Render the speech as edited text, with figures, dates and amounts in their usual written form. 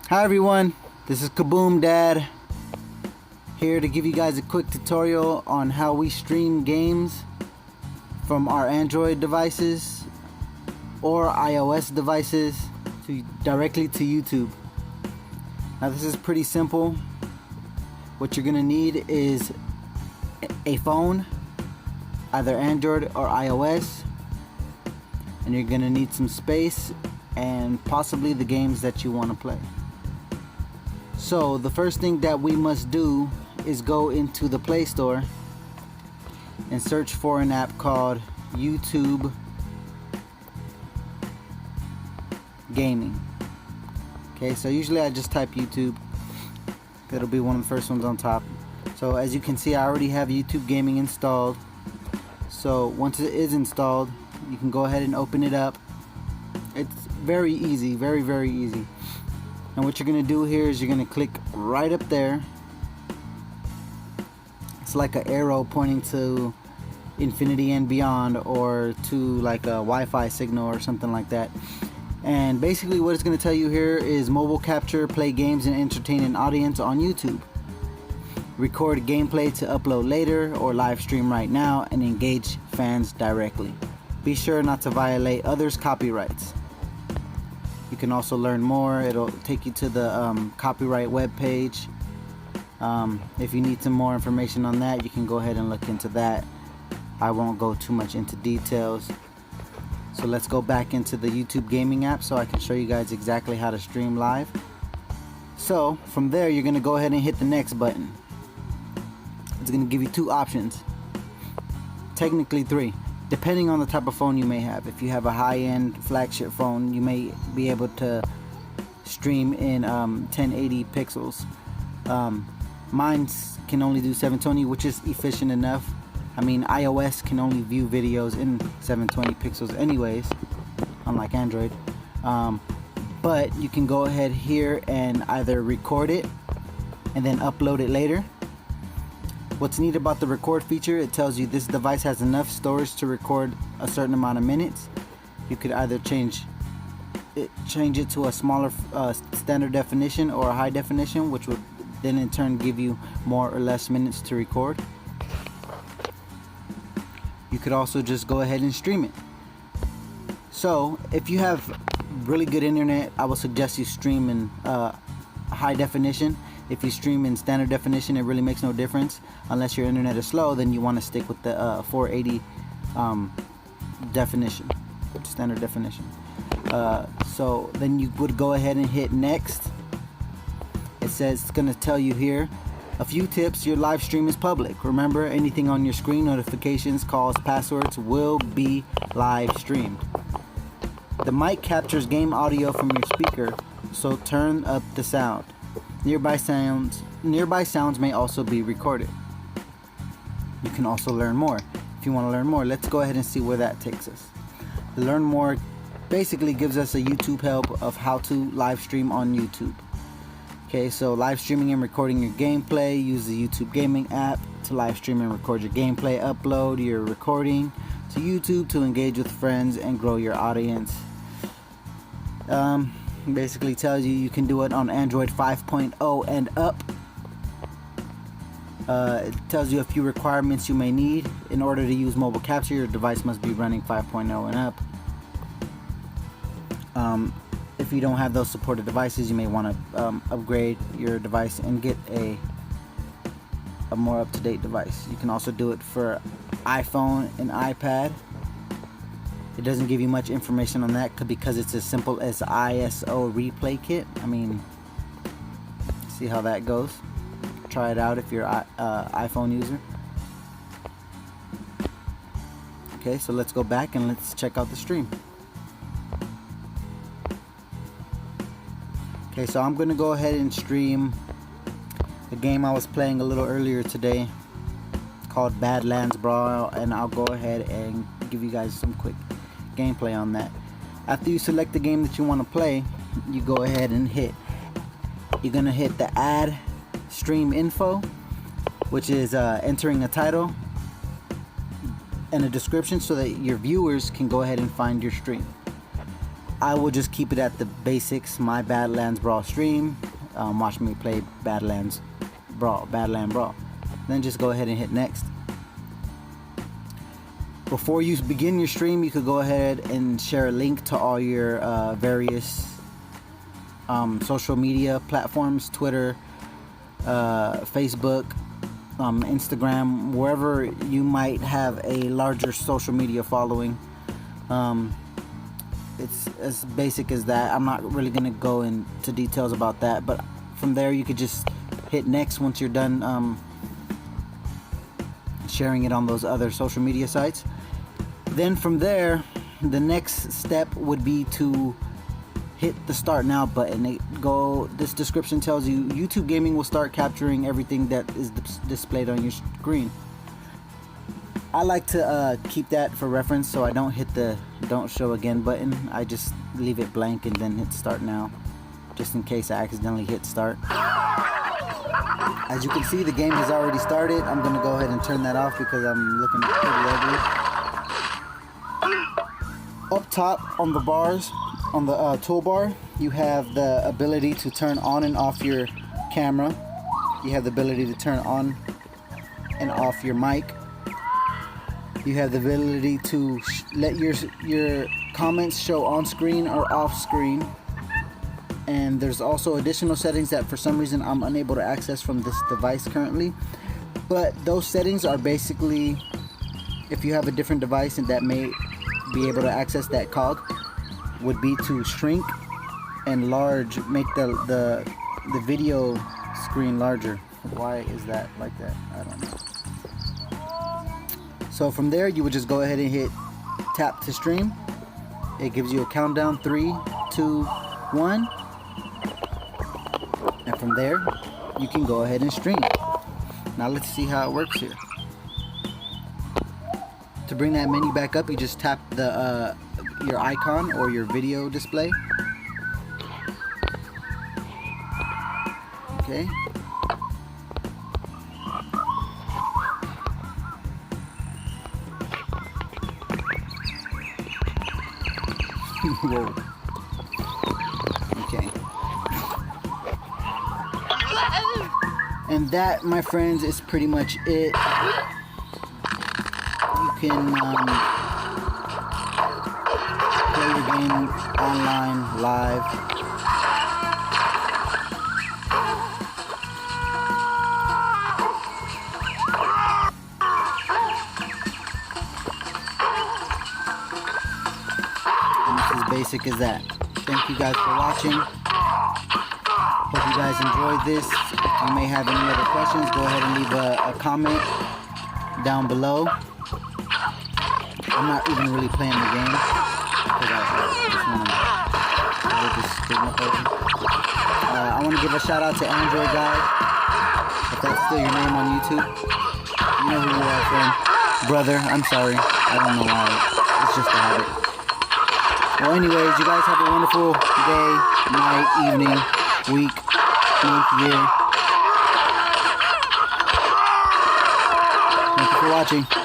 Hi everyone, this is Kaboom Dad, here to give you guys a quick tutorial on how we stream games from our Android devices or iOS devices directly to YouTube. Now this is pretty simple. What you're gonna need is a phone, either Android or iOS, and you're gonna need some space and possibly the games that you want to play. So the first thing that we must do is go into the Play Store and search for an app called YouTube Gaming. Okay, so usually I just type YouTube. That'll be one of the first ones on top. So as you can see, I already have YouTube Gaming installed. So once it is installed, you can go ahead and open it up. It's very easy, very easy. And what you're gonna do here is you're gonna click right up there. It's like an arrow pointing to infinity and beyond, or to like a Wi-Fi signal or something like that. And basically what it's gonna tell you here is mobile capture, play games, and entertain an audience on YouTube. Record gameplay to upload later, or live stream right now and engage fans directly. Be sure not to violate others' copyrights. You can also learn more. It'll take you to the copyright web page. If you need some more information on that, you can go ahead and look into that. I won't go too much into details. So let's go back into the YouTube Gaming app so I can show you guys exactly how to stream live. So from there, you're gonna go ahead and hit the next button. It's gonna give you two options, technically three, depending on the type of phone you may have. If you have a high-end flagship phone, you may be able to stream in 1080 pixels. Mine can only do 720, which is efficient enough. I mean, iOS can only view videos in 720 pixels anyways, unlike Android. But you can go ahead here and either record it and then upload it later. What's neat about the record feature, it tells you this device has enough storage to record a certain amount of minutes. You could either change it to a smaller standard definition or a high definition, which would then in turn give you more or less minutes to record. You could also just go ahead and stream it. So if you have really good internet, I would suggest you stream in high definition. If you stream in standard definition, it really makes no difference. Unless your internet is slow, then you want to stick with the 480 definition, standard definition. So then you would go ahead and hit next. It says, it's going to tell you here a few tips. Your live stream is public. Remember, anything on your screen, notifications, calls, passwords, will be live streamed. The mic captures game audio from your speaker, so turn up the sound. Nearby sounds may also be recorded. You can also learn more. If you want to learn more, let's go ahead and see where that takes us. Learn more basically gives us a YouTube help of how to live stream on YouTube. Okay, so live streaming and recording your gameplay. Use the YouTube Gaming app to live stream and record your gameplay. Upload your recording to YouTube to engage with friends and grow your audience. Basically tells you can do it on Android 5.0 and up. It tells you a few requirements you may need. In order to use mobile capture, your device must be running 5.0 and up. If you don't have those supported devices, you may want to upgrade your device and get a more up-to-date device. You can also do it for iPhone and iPad. It doesn't give you much information on that because it's as simple as ISO replay kit. I mean, see how that goes. Try it out if you're an iPhone user. Okay, so let's go back and let's check out the stream. Okay, so I'm gonna go ahead and stream the game I was playing a little earlier today called Badlands Brawl, and I'll go ahead and give you guys some quick gameplay on that. After you select the game that you want to play, you go ahead and you're gonna hit the add stream info, which is entering a title and a description so that your viewers can go ahead and find your stream. I will just keep it at the basics. My Badlands Brawl stream. Watch me play Badland Brawl. Then just go ahead and hit next. Before you begin your stream, you could go ahead and share a link to all your various social media platforms, Twitter, Facebook, Instagram, wherever you might have a larger social media following. It's as basic as that. I'm not really going to go into details about that, but from there you could just hit next once you're done sharing it on those other social media sites. Then from there, the next step would be to hit the start now button. This description tells you YouTube Gaming will start capturing everything that is displayed on your screen. I like to keep that for reference, so I don't hit the don't show again button. I just leave it blank and then hit start now, just in case I accidentally hit start. As you can see, the game has already started. I'm gonna go ahead and turn that off because I'm looking pretty ugly. Up top on the bars, on the toolbar, you have the ability to turn on and off your camera. You have the ability to turn on and off your mic. You have the ability to let your comments show on screen or off screen. And there's also additional settings that for some reason I'm unable to access from this device currently. But those settings are basically, if you have a different device and that may be able to access that cog, would be to shrink and make the video screen larger. Why is that like that? I don't know. So from there, you would just go ahead and hit tap to stream. It gives you a countdown, 3, 2, 1. And from there, you can go ahead and stream. Now let's see how it works here. To bring that menu back up, you just tap the your icon or your video display. Okay. Whoa. Okay. And that, my friends, is pretty much it. You can play your game online, live. Basic as that. Thank you guys for watching. Hope you guys enjoyed this. If you may have any other questions, go ahead and leave a comment down below. I'm not even really playing the game because I want to give a shout out to Android Guy, if that's still your name on YouTube. You know who you are, friend. Brother, I'm sorry. I don't know why. It's just a habit. Well, anyways, you guys have a wonderful day, night, evening, week, month, year. Thank you for watching.